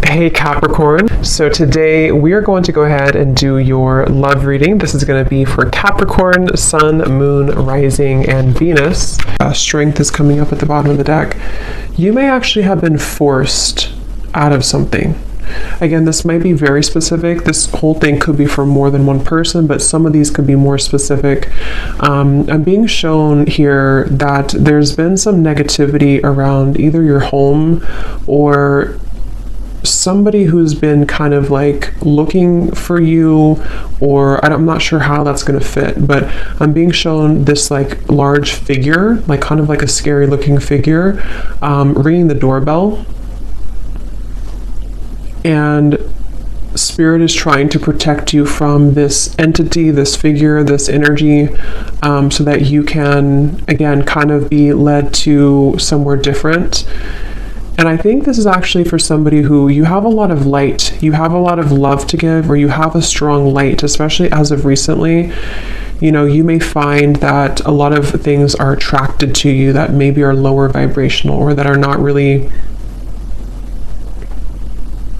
Hey Capricorn, so today we are going to go ahead and do your love reading. This is going to be for Capricorn, Sun, Moon, Rising, and Venus. Strength is coming up at the bottom of the deck. You may actually have been forced out of something. Again, this might be very specific. This whole thing could be for more than one person, but some of these could be more specific. I'm being shown here that there's been some negativity around either your home or somebody who's been kind of like looking for you, or I'm not sure how that's going to fit, but I'm being shown this like large figure, like kind of like a scary looking figure, ringing the doorbell. And Spirit is trying to protect you from this entity, this figure, this energy, so that you can, again, kind of be led to somewhere different. And I think this is actually for somebody who you have a lot of light, you have a lot of love to give, or you have a strong light, especially as of recently. You know, you may find that a lot of things are attracted to you that maybe are lower vibrational or that are not really,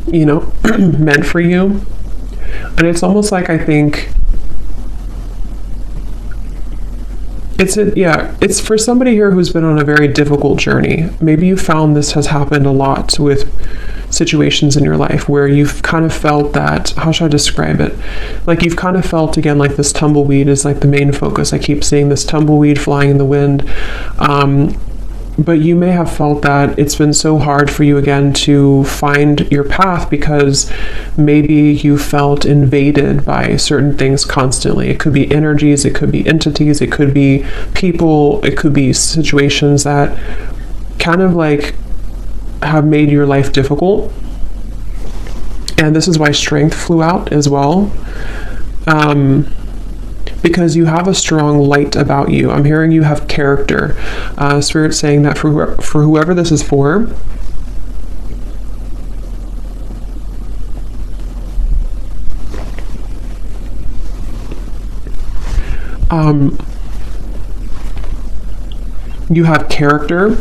you know, meant for you. And it's almost like, I think it's for somebody here who's been on a very difficult journey. Maybe you found this has happened a lot with situations in your life where you've kind of felt that, how should I describe it? Like you've kind of felt, again, like this tumbleweed is like the main focus. I keep seeing this tumbleweed flying in the wind. But you may have felt that it's been so hard for you again to find your path because maybe you felt invaded by certain things constantly. It could be energies, it could be entities, it could be people, it could be situations that kind of like have made your life difficult. And this is why strength flew out as well. Because you have a strong light about you. I'm hearing you have character. Spirit's saying that for whoever this is for, you have character,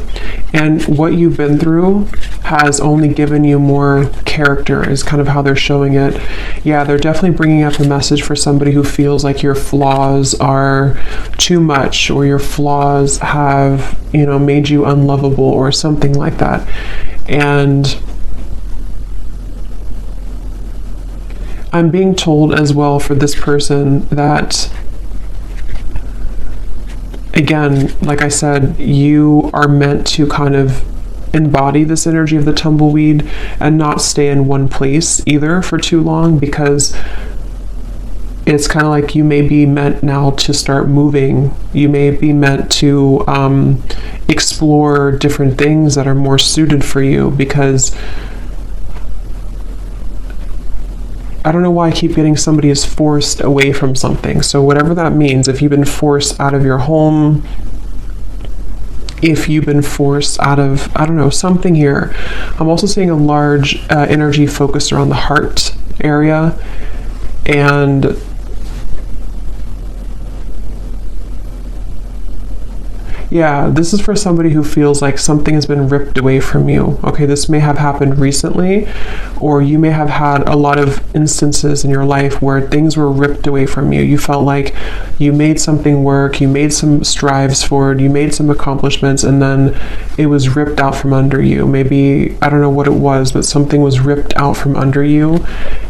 and what you've been through has only given you more character, is kind of how they're showing it. Yeah, they're definitely bringing up a message for somebody who feels like your flaws are too much, or your flaws have, you know, made you unlovable or something like that. And I'm being told as well for this person that, again, like I said, you are meant to kind of embody this energy of the tumbleweed and not stay in one place either for too long, because it's kind of like you may be meant now to start moving. You may be meant to explore different things that are more suited for you, because I don't know why I keep getting somebody is forced away from something. So whatever that means, if you've been forced out of your home, if you've been forced out of, I don't know, something here. I'm also seeing a large energy focused around the heart area. And yeah, this is for somebody who feels like something has been ripped away from you. Okay, this may have happened recently, or you may have had a lot of instances in your life where things were ripped away from you. You felt like you made something work, you made some strives forward, you made some accomplishments, and then it was ripped out from under you. Maybe, I don't know what it was, but something was ripped out from under you.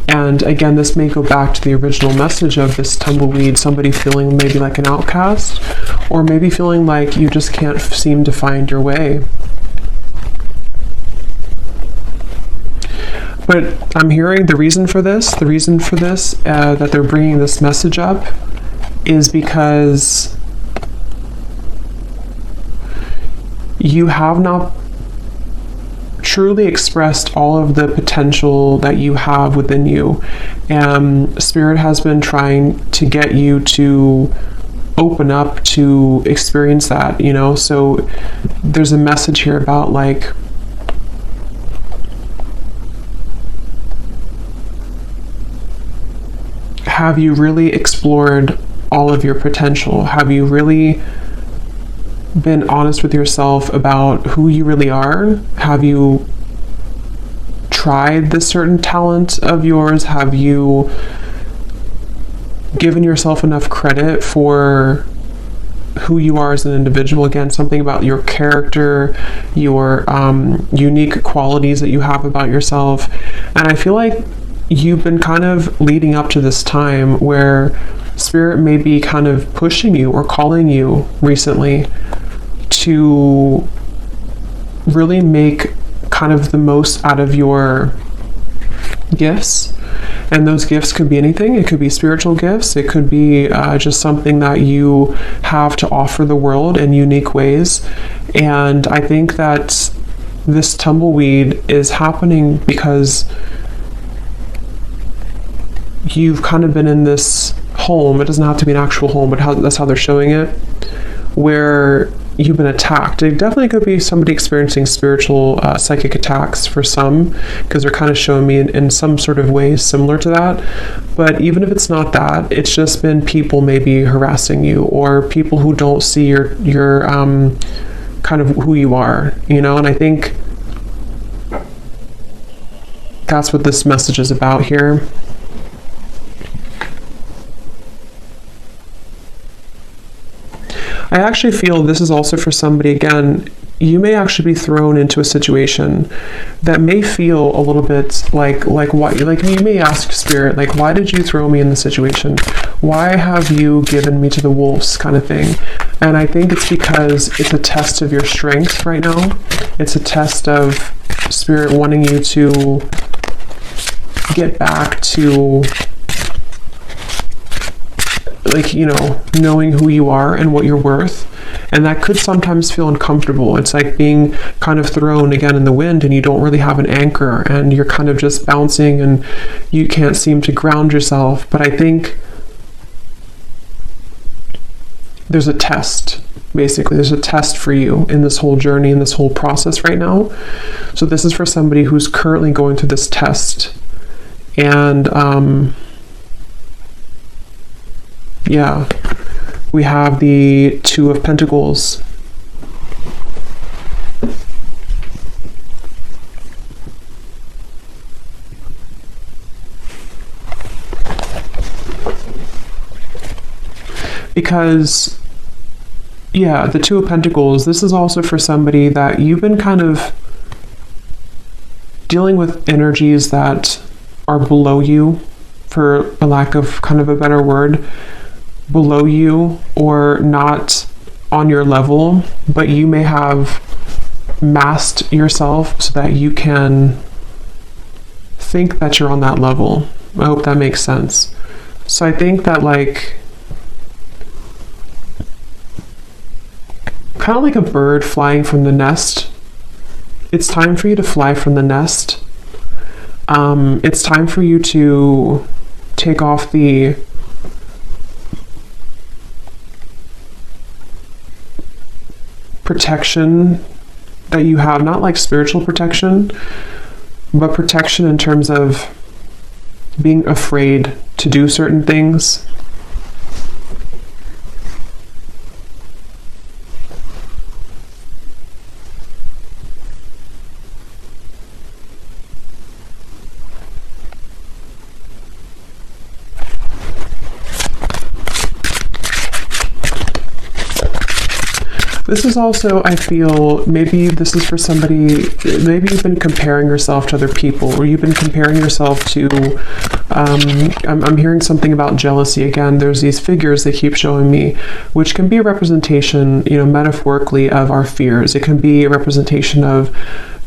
And again, this may go back to the original message of this tumbleweed, somebody feeling maybe like an outcast, or maybe feeling like you just can't seem to find your way. But I'm hearing the reason for this, that they're bringing this message up, is because you have not truly expressed all of the potential that you have within you. Spirit has been trying to get you to open up to experience that, you know. So there's a message here about like, have you really explored all of your potential? Have you really been honest with yourself about who you really are? Have you tried this certain talent of yours? Have you given yourself enough credit for who you are as an individual? Again, something about your character, your unique qualities that you have about yourself. And I feel like you've been kind of leading up to this time where Spirit may be kind of pushing you or calling you recently to really make kind of the most out of your gifts. And those gifts could be anything. It could be spiritual gifts. It could be just something that you have to offer the world in unique ways. And I think that this tumbleweed is happening because you've kind of been in this home. It doesn't have to be an actual home, but that's how they're showing it, where you've been attacked. It definitely could be somebody experiencing spiritual psychic attacks for some, because they're kind of showing me in some sort of way similar to that. But even if it's not that, it's just been people maybe harassing you, or people who don't see your kind of who you are, you know. And I think that's what this message is about here. I actually feel this is also for somebody, again, you may actually be thrown into a situation that may feel a little bit like why, like you may ask Spirit, like, why did you throw me in this situation? Why have you given me to the wolves, kind of thing? And I think it's because it's a test of your strength right now. It's a test of Spirit wanting you to get back to, like, you know, knowing who you are and what you're worth. And that could sometimes feel uncomfortable. It's like being kind of thrown again in the wind, and you don't really have an anchor, and you're kind of just bouncing and you can't seem to ground yourself. But I think there's a test. Basically, there's a test for you in this whole journey, in this whole process right now. So this is for somebody who's currently going through this test. And yeah, we have the Two of Pentacles. Because, yeah, the Two of Pentacles, this is also for somebody that you've been kind of dealing with energies that are below you, for a lack of kind of a better word, below you or not on your level, but you may have masked yourself so that you can think that you're on that level. I hope that makes sense. So I think that, like, kind of like a bird flying from the nest, it's time for you to fly from the nest. It's time for you to take off the protection that you have, not like spiritual protection, but protection in terms of being afraid to do certain things. This is also, I feel, maybe this is for somebody, maybe you've been comparing yourself to other people, or you've been comparing yourself to, I'm hearing something about jealousy again. There's these figures they keep showing me, which can be a representation, you know, metaphorically of our fears. It can be a representation of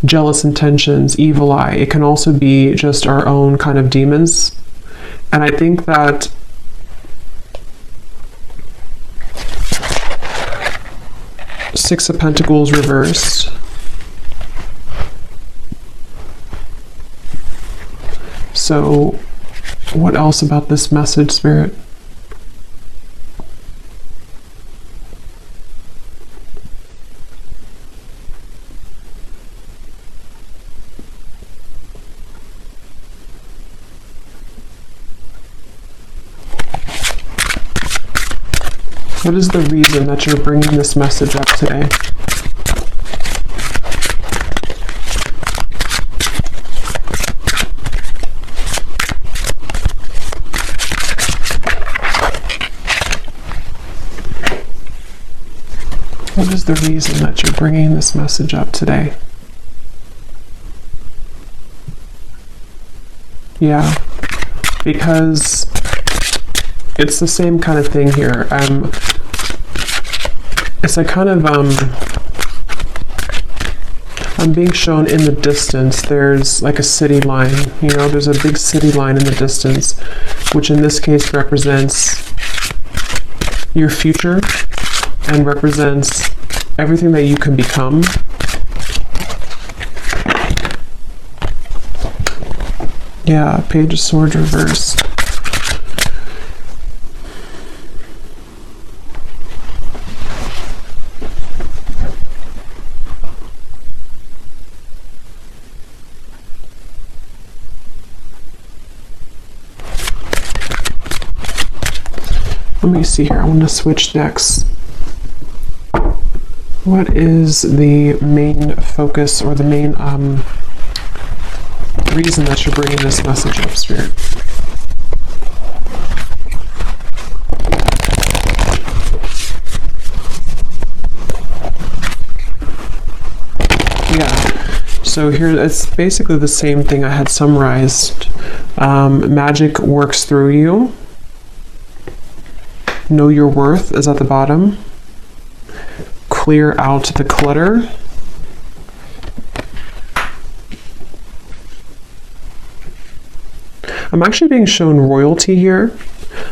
jealous intentions, evil eye. It can also be just our own kind of demons. And I think that Six of Pentacles reversed. So, what else about this message, Spirit? What is the reason that you're bringing this message up today? What is the reason that you're bringing this message up today? Yeah, because it's the same kind of thing here. It's a kind of, I'm being shown in the distance, there's like a city line, you know, there's a big city line in the distance, which in this case represents your future and represents everything that you can become. Yeah, Page of Swords reversed. Let me see here. I want to switch decks. What is the main focus or the main reason that you're bringing this message up, Spirit? Yeah. So here, it's basically the same thing I had summarized. Magic works through you. Know your worth is at the bottom. Clear out the clutter. I'm actually being shown royalty here.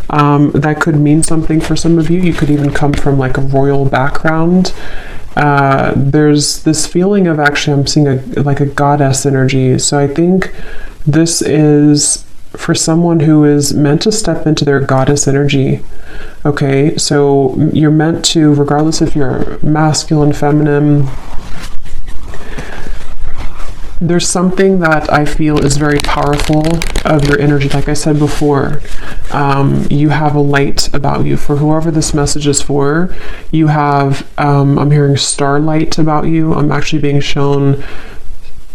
That could mean something for some of you. You could even come from like a royal background. There's this feeling of, actually I'm seeing like a goddess energy. So I think this is for someone who is meant to step into their goddess energy. Okay, so you're meant to, regardless if you're masculine, feminine, there's something that I feel is very powerful of your energy. Like I said before, you have a light about you. For whoever this message is for, you have, I'm hearing starlight about you. I'm actually being shown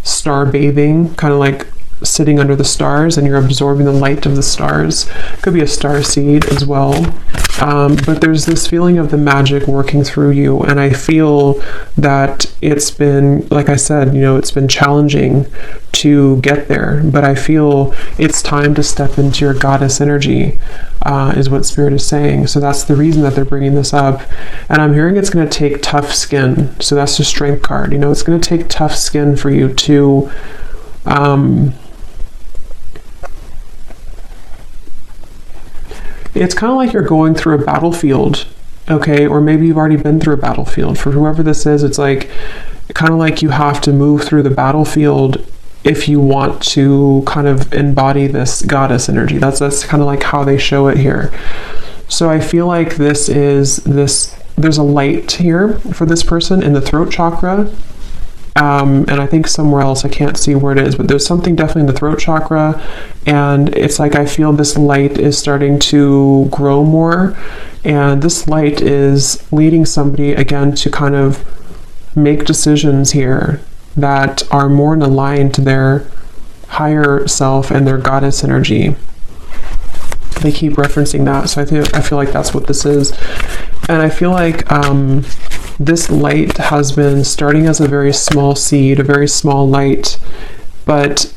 star bathing, kind of like sitting under the stars, and you're absorbing the light of the stars. Could be a star seed as well. But there's this feeling of the magic working through you, and I feel that it's been, like I said, you know, it's been challenging to get there, but I feel it's time to step into your goddess energy, is what Spirit is saying. So that's the reason that they're bringing this up. And I'm hearing it's going to take tough skin. So that's the Strength card. You know, it's going to take tough skin for you to it's kind of like you're going through a battlefield, okay? Or maybe you've already been through a battlefield. For whoever this is, it's like kind of like you have to move through the battlefield if you want to kind of embody this goddess energy. That's kind of like how they show it here. So I feel like there's a light here for this person in the throat chakra. And I think somewhere else, I can't see where it is, but there's something definitely in the throat chakra, and it's like I feel this light is starting to grow more, and this light is leading somebody again to kind of make decisions here that are more in line to their higher self and their goddess energy. They keep referencing that, so I feel like that's what this is. And I feel like this light has been starting as a very small seed, a very small light, but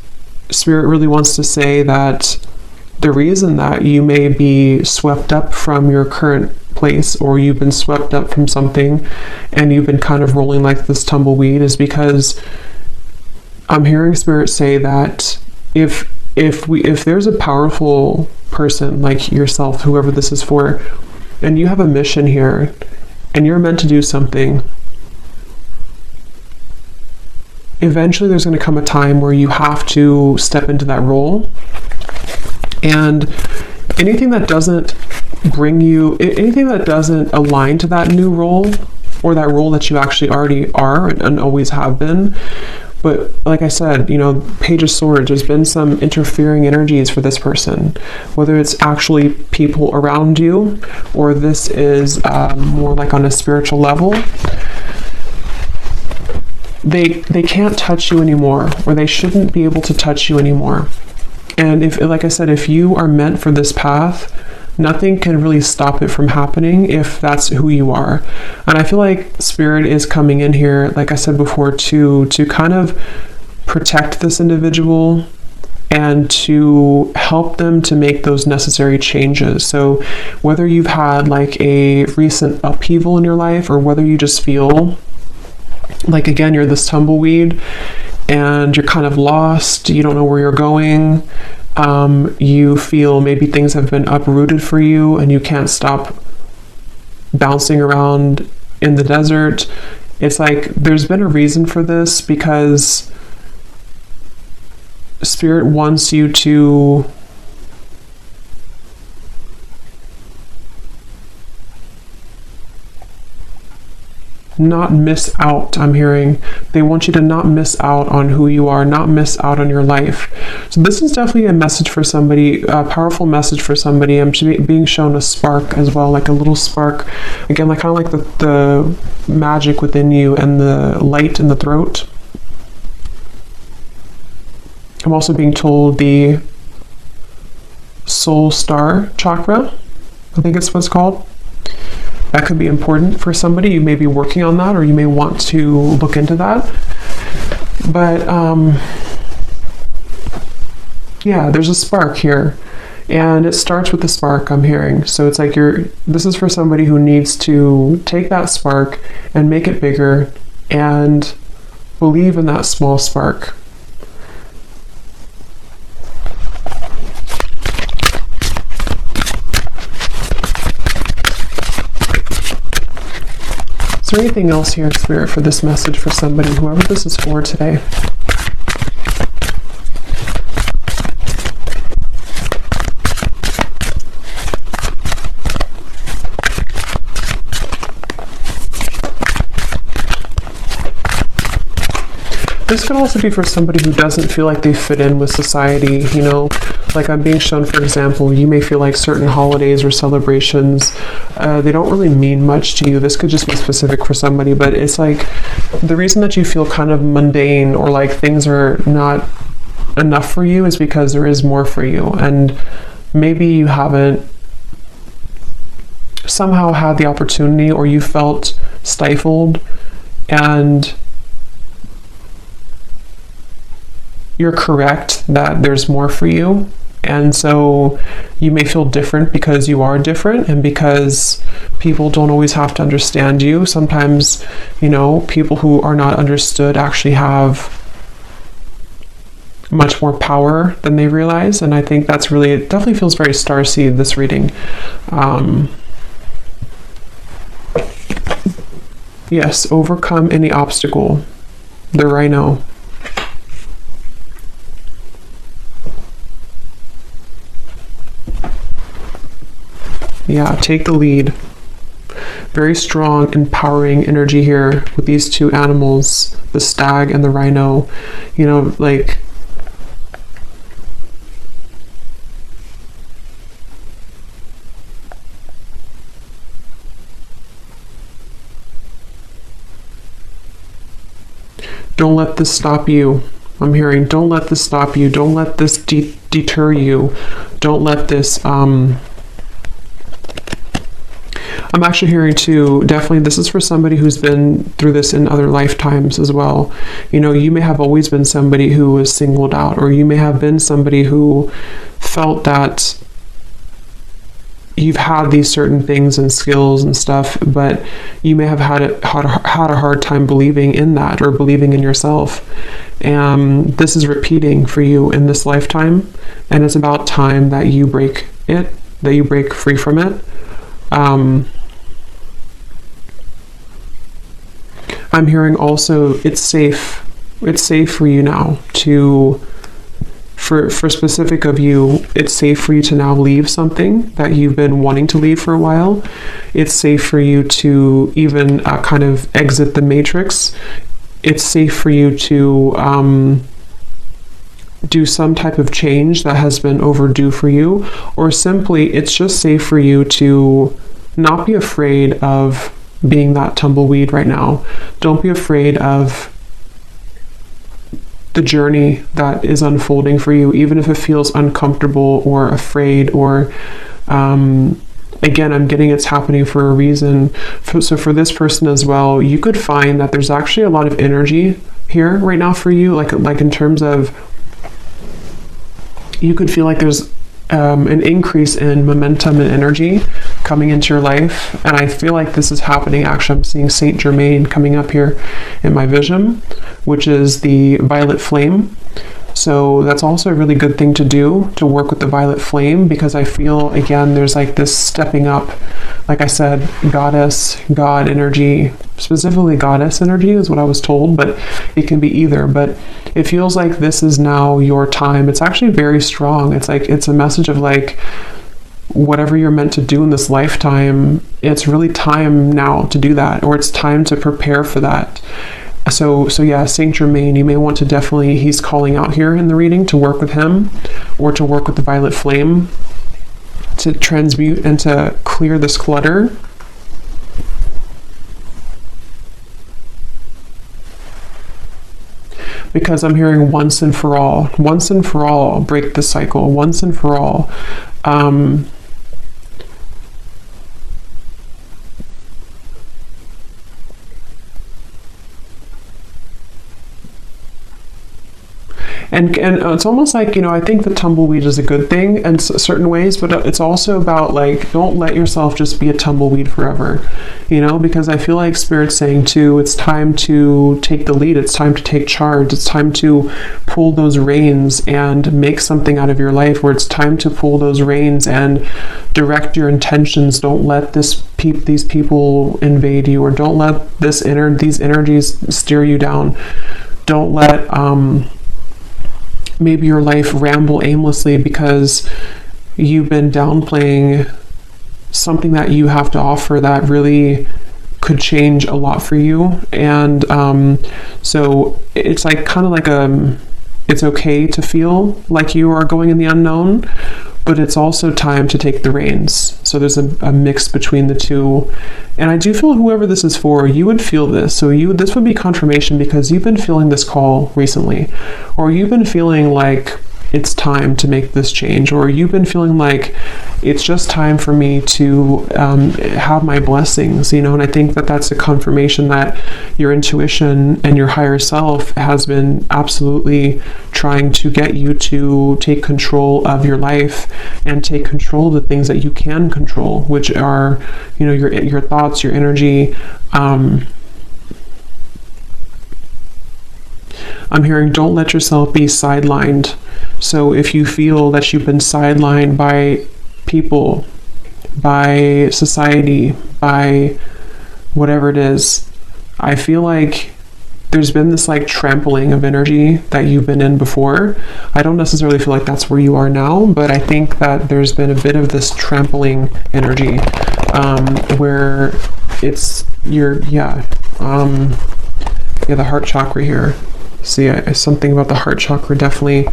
Spirit really wants to say that the reason that you may be swept up from your current place, or you've been swept up from something and you've been kind of rolling like this tumbleweed, is because I'm hearing Spirit say that if there's a powerful person like yourself, whoever this is for, and you have a mission here and you're meant to do something, eventually there's going to come a time where you have to step into that role. And anything that doesn't bring you, anything that doesn't align to that new role, or that role that you actually already are and always have been. But like I said, you know, Page of Swords, there's been some interfering energies for this person, whether it's actually people around you, or this is more like on a spiritual level. They can't touch you anymore, or they shouldn't be able to touch you anymore. And if, like I said, if you are meant for this path, nothing can really stop it from happening if that's who you are. And I feel like Spirit is coming in here, like I said before, to kind of protect this individual and to help them to make those necessary changes. So whether you've had like a recent upheaval in your life, or whether you just feel like, again, you're this tumbleweed and you're kind of lost, you don't know where you're going, you feel maybe things have been uprooted for you and you can't stop bouncing around in the desert. It's like there's been a reason for this, because Spirit wants you to not miss out. I'm hearing they want you to not miss out on who you are, not miss out on your life. So this is definitely a message for somebody, a powerful message for somebody. I'm being shown a spark as well, like a little spark, again, like kind of like the magic within you and the light in the throat. I'm also being told the soul star chakra, I think it's what it's called. That could be important for somebody. You may be working on that, or you may want to look into that. But yeah, there's a spark here, and it starts with the spark, I'm hearing. So it's like this is for somebody who needs to take that spark and make it bigger and believe in that small spark. Is there anything else here, Spirit, for this message for somebody, whoever this is for today? This could also be for somebody who doesn't feel like they fit in with society, you know, like I'm being shown, for example, you may feel like certain holidays or celebrations, they don't really mean much to you. This could just be specific for somebody, but it's like the reason that you feel kind of mundane or like things are not enough for you is because there is more for you. And maybe you haven't somehow had the opportunity, or you felt stifled, and you're correct that there's more for you. And so you may feel different because you are different, and because people don't always have to understand you. Sometimes, you know, people who are not understood actually have much more power than they realize. And I think that's really, it definitely feels very starseed, this reading. Yes, overcome any obstacle. The rhino. Yeah, take the lead. Very strong, empowering energy here with these two animals, the stag and the rhino. You know, like, don't let this stop you. I'm hearing, don't let this stop you. Don't let this deter you. Don't let this, I'm actually hearing too, definitely this is for somebody who's been through this in other lifetimes as well. You know, you may have always been somebody who was singled out, or you may have been somebody who felt that you've had these certain things and skills and stuff, but you may have had a hard time believing in that, or believing in yourself. And this is repeating for you in this lifetime, and it's about time that you break it, that you break free from it. I'm hearing also it's safe for you now to, for specific of you, it's safe for you to now leave something that you've been wanting to leave for a while. It's safe for you to even kind of exit the matrix. It's safe for you to do some type of change that has been overdue for you, or simply it's just safe for you to not be afraid of being that tumbleweed right now. Don't be afraid of the journey that is unfolding for you, even if it feels uncomfortable or afraid or Again, I'm getting it's happening for a reason. So for this person as well, you could find that there's actually a lot of energy here right now for you, like in terms of, you could feel like there's an increase in momentum and energy coming into your life. And I feel like this is happening. Actually, I'm seeing Saint Germain coming up here in my vision, which is the violet flame. So that's also a really good thing to do, to work with the violet flame, because I feel, again, there's like this stepping up, like I said, goddess, God energy, specifically goddess energy is what I was told, but it can be either. But it feels like this is now your time. It's actually very strong. It's like, it's a message of like, whatever you're meant to do in this lifetime, it's really time now to do that, or it's time to prepare for that. So yeah, Saint Germain, you may want to definitely, he's calling out here in the reading to work with him, or to work with the violet flame to transmute and to clear this clutter. Because I'm hearing once and for all, break the cycle, once and for all. And it's almost like, you know, I think the tumbleweed is a good thing in certain ways, but it's also about like, don't let yourself just be a tumbleweed forever, you know, because I feel like Spirit's saying too, it's time to take the lead. It's time to take charge. It's time to pull those reins and make something out of your life, where it's time to pull those reins and direct your intentions. Don't let these people invade you, or don't let these energies steer you down. Don't let, maybe your life ramble aimlessly because you've been downplaying something that you have to offer that really could change a lot for you. And so it's like kind of like it's okay to feel like you are going in the unknown, but it's also time to take the reins. So there's a mix between the two. And I do feel whoever this is for, you would feel this. So this would be confirmation, because you've been feeling this call recently, or you've been feeling like it's time to make this change, or you've been feeling like it's just time for me to have my blessings, you know. And I think that that's a confirmation that your intuition and your higher self has been absolutely trying to get you to take control of your life and take control of the things that you can control, which are, you know, your thoughts, your energy. I'm hearing, don't let yourself be sidelined. So if you feel that you've been sidelined by people, by society, by whatever it is, I feel like there's been this like trampling of energy that you've been in before. I don't necessarily feel like that's where you are now, but I think that there's been a bit of this trampling energy, where it's the heart chakra here. See, something about the heart chakra definitely.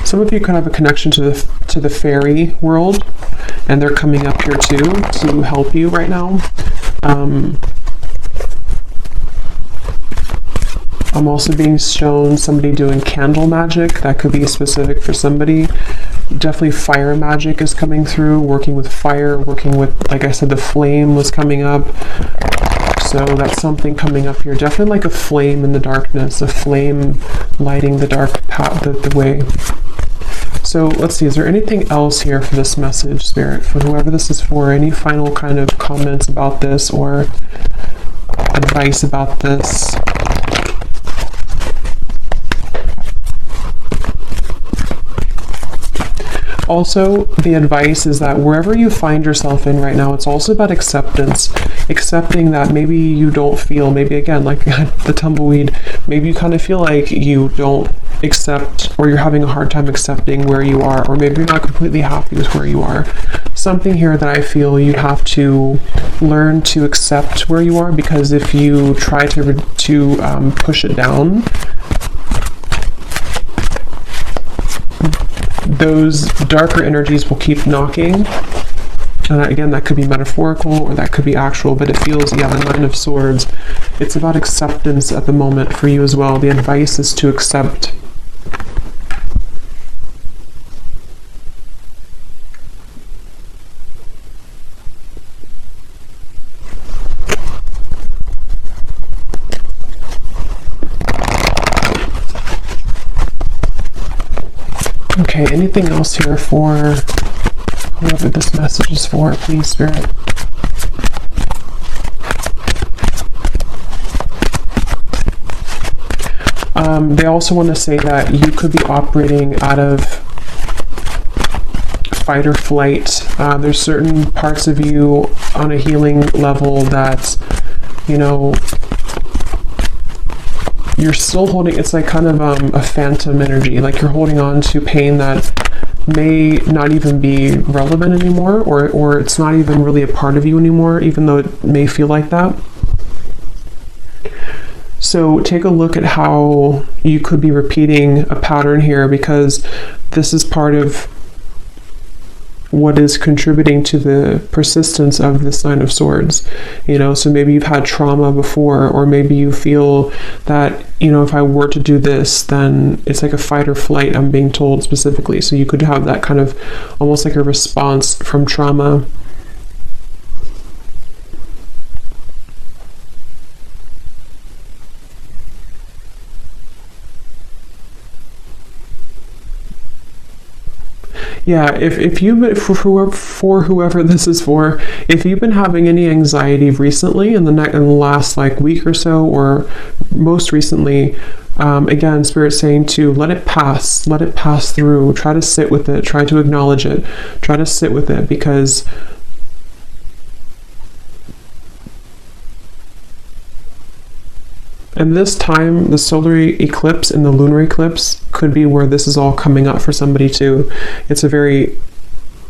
Some of you could have a connection to the fairy world, and they're coming up here too to help you right now. I'm also being shown somebody doing candle magic. That could be specific for somebody. Definitely fire magic is coming through, working with fire, working with, like I said, the flame was coming up. So that's something coming up here. Definitely like a flame in the darkness, a flame lighting the dark path, the way. So let's see, is there anything else here for this message, Spirit, for whoever this is for? Any final kind of comments about this or advice about this? Also, the advice is that wherever you find yourself in right now, it's also about acceptance. Accepting that maybe you don't feel, maybe again, like the tumbleweed, maybe you kind of feel like you don't accept, or you're having a hard time accepting where you are, or maybe you're not completely happy with where you are. Something here that I feel you have to learn to accept where you are, because if you try to push it down, those darker energies will keep knocking And again, that could be metaphorical or that could be actual, but it feels, yeah, the Nine of Swords. It's about acceptance at the moment for you as well. The advice is to accept. Okay, anything else here for whoever this message is for, please, Spirit? They also want to say that you could be operating out of fight or flight. There's certain parts of you on a healing level that, you know, you're still holding. It's like kind of a phantom energy, like you're holding on to pain that may not even be relevant anymore, or it's not even really a part of you anymore, even though it may feel like that. So take a look at how you could be repeating a pattern here, because this is part of what is contributing to the persistence of this Nine of Swords. You know, so maybe you've had trauma before, or maybe you feel that, you know, if I were to do this, then it's like a fight or flight, I'm being told specifically. So you could have that kind of almost like a response from trauma. Yeah, if you've for whoever this is for, if you've been having any anxiety recently in the last like week or so, or most recently, again, Spirit's saying to let it pass through. Try to sit with it. Try to acknowledge it. Try to sit with it, because and this time, the solar eclipse and the lunar eclipse could be where this is all coming up for somebody too. It's a very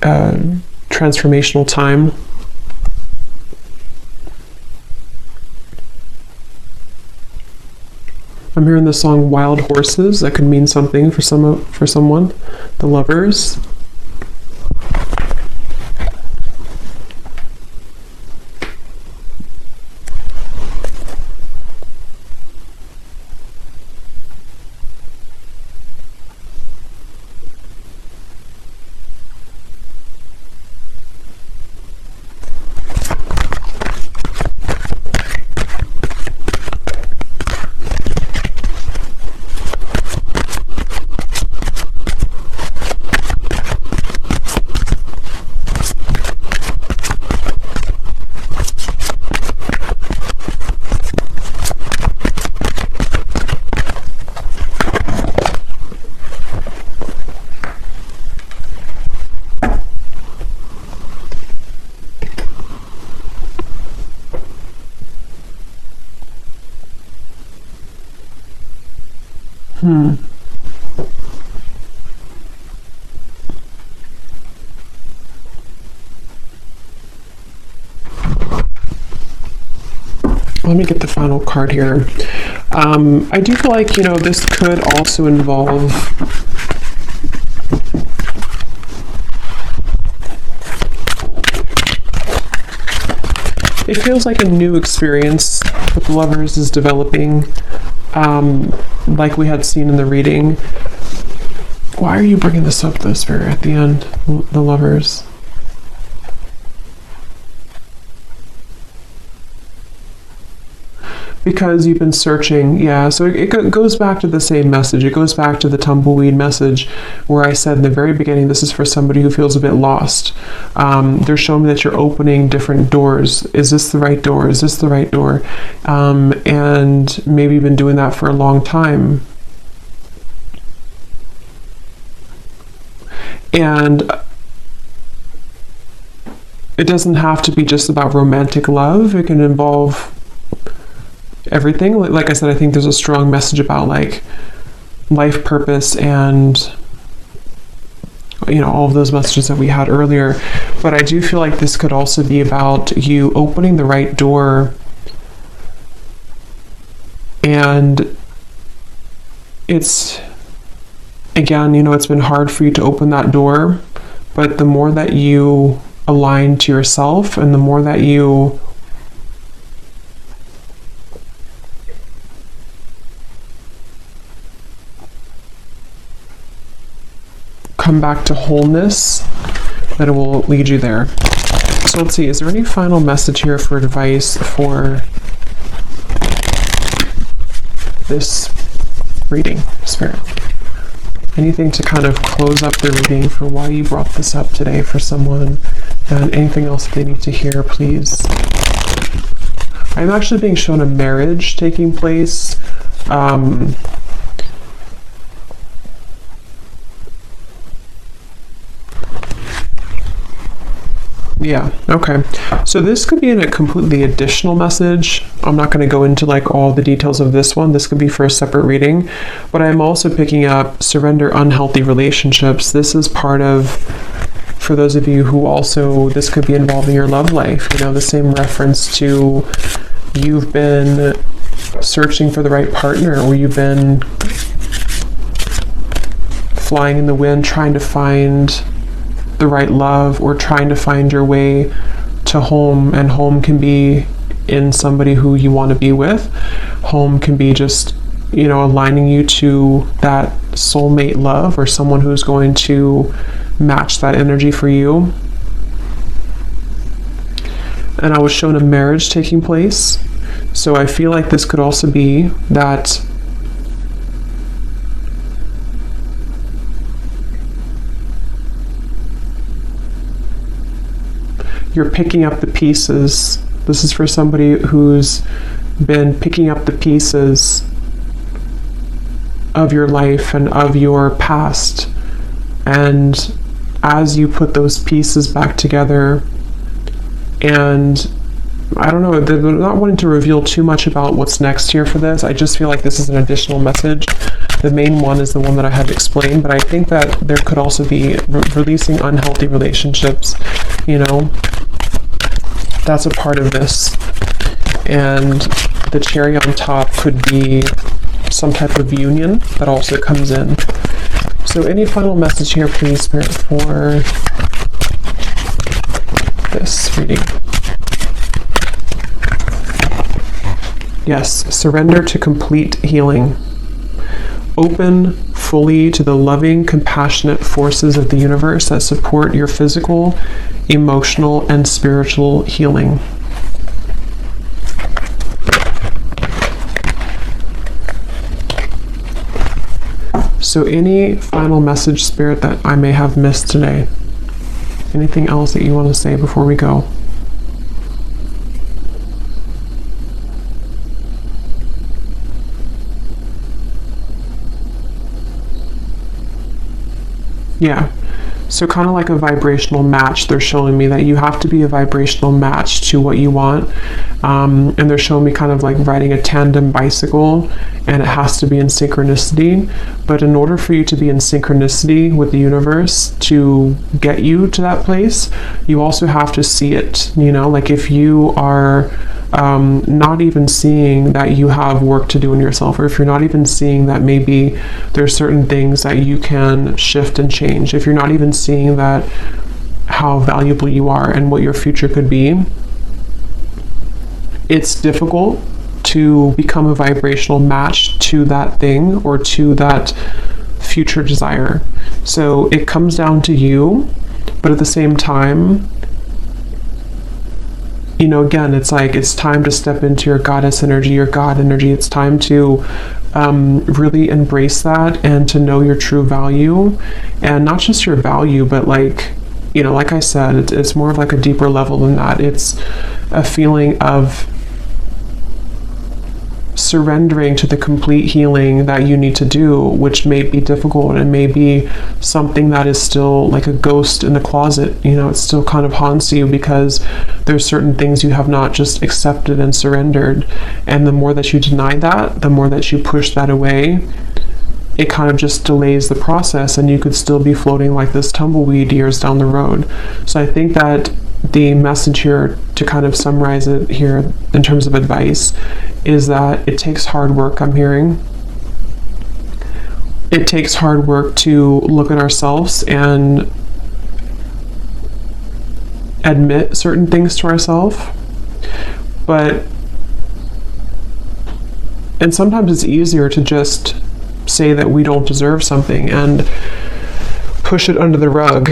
transformational time. I'm hearing the song "Wild Horses." That could mean something for someone. The Lovers. Let me get the final card here. I do feel like, you know, this could also involve it feels like a new experience with the Lovers is developing, like we had seen in the reading. Why are you bringing this up, though, Spirit, at the end? The Lovers. Because you've been searching, yeah. So it goes back to the same message. It goes back to the tumbleweed message where I said in the very beginning, this is for somebody who feels a bit lost. They're showing me that you're opening different doors. Is this the right door? Is this the right door? And maybe you've been doing that for a long time. And it doesn't have to be just about romantic love. It can involve everything. Like I said, I think there's a strong message about like life purpose and, you know, all of those messages that we had earlier. But I do feel like this could also be about you opening the right door, and it's, again, you know, it's been hard for you to open that door, but the more that you aligned to yourself, and the more that you come back to wholeness, that it will lead you there. So let's see, is there any final message here for advice for this reading, Spirit? Anything to kind of close up the reading for why you brought this up today for someone, and anything else they need to hear, please? I'm actually being shown a marriage taking place. Yeah, okay. So this could be in a completely additional message. I'm not going to go into like all the details of this one. This could be for a separate reading. But I'm also picking up surrender unhealthy relationships. This is part of, for those of you who also, this could be involving your love life. You know, the same reference to you've been searching for the right partner, or you've been flying in the wind trying to find the right love, or trying to find your way to home. And home can be in somebody who you want to be with. Home can be just, you know, aligning you to that soulmate love, or someone who's going to match that energy for you. And I was shown a marriage taking place. So I feel like this could also be that you're picking up the pieces. This is for somebody who's been picking up the pieces of your life and of your past. And as you put those pieces back together, and I don't know, they're not wanting to reveal too much about what's next here for this. I just feel like this is an additional message. The main one is the one that I have explained, but I think that there could also be releasing unhealthy relationships, you know. That's a part of this. And the cherry on top could be some type of union that also comes in. So any final message here, please, Spirit, for this reading? Yes, surrender to complete healing. Open fully to the loving, compassionate forces of the universe that support your physical, emotional, and spiritual healing. So any final message, Spirit, that I may have missed today? Anything else that you want to say before we go? Yeah. So kind of like a vibrational match. They're showing me that you have to be a vibrational match to what you want. And they're showing me kind of like riding a tandem bicycle, and it has to be in synchronicity. But in order for you to be in synchronicity with the universe to get you to that place, you also have to see it. You know, like if you are not even seeing that you have work to do in yourself, or if you're not even seeing that maybe there's certain things that you can shift and change, if you're not even seeing that how valuable you are and what your future could be, it's difficult to become a vibrational match to that thing or to that future desire. So it comes down to you, but at the same time, you know, again, it's like it's time to step into your goddess energy, your God energy. It's time to really embrace that and to know your true value, and not just your value, but like, you know, like I said, it's more of like a deeper level than that. It's a feeling of surrendering to the complete healing that you need to do, which may be difficult and may be something that is still like a ghost in the closet. You know, it still kind of haunts you because there's certain things you have not just accepted and surrendered. And the more that you deny that, the more that you push that away, it kind of just delays the process, and you could still be floating like this tumbleweed years down the road. So I think that the message here, to kind of summarize it here in terms of advice, is that it takes hard work. I'm hearing it takes hard work to look at ourselves and admit certain things to ourselves. And sometimes it's easier to just say that we don't deserve something and push it under the rug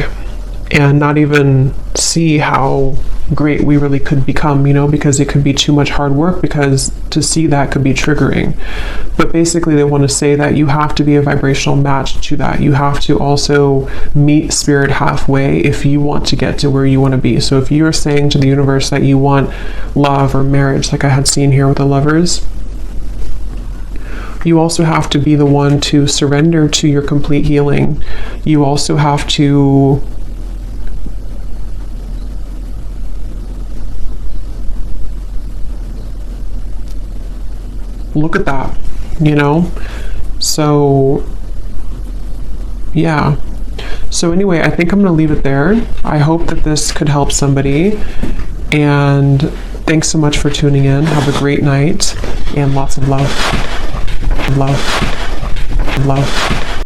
and not even see how great we really could become, you know, because it could be too much hard work, because to see that could be triggering. But basically they want to say that you have to be a vibrational match to that. You have to also meet spirit halfway if you want to get to where you want to be. So if you're saying to the universe that you want love or marriage, like I had seen here with the Lovers, you also have to be the one to surrender to your complete healing. You also have to look at that, you know? So, yeah. So anyway, I think I'm going to leave it there. I hope that this could help somebody. And thanks so much for tuning in. Have a great night and lots of love. Love. Love.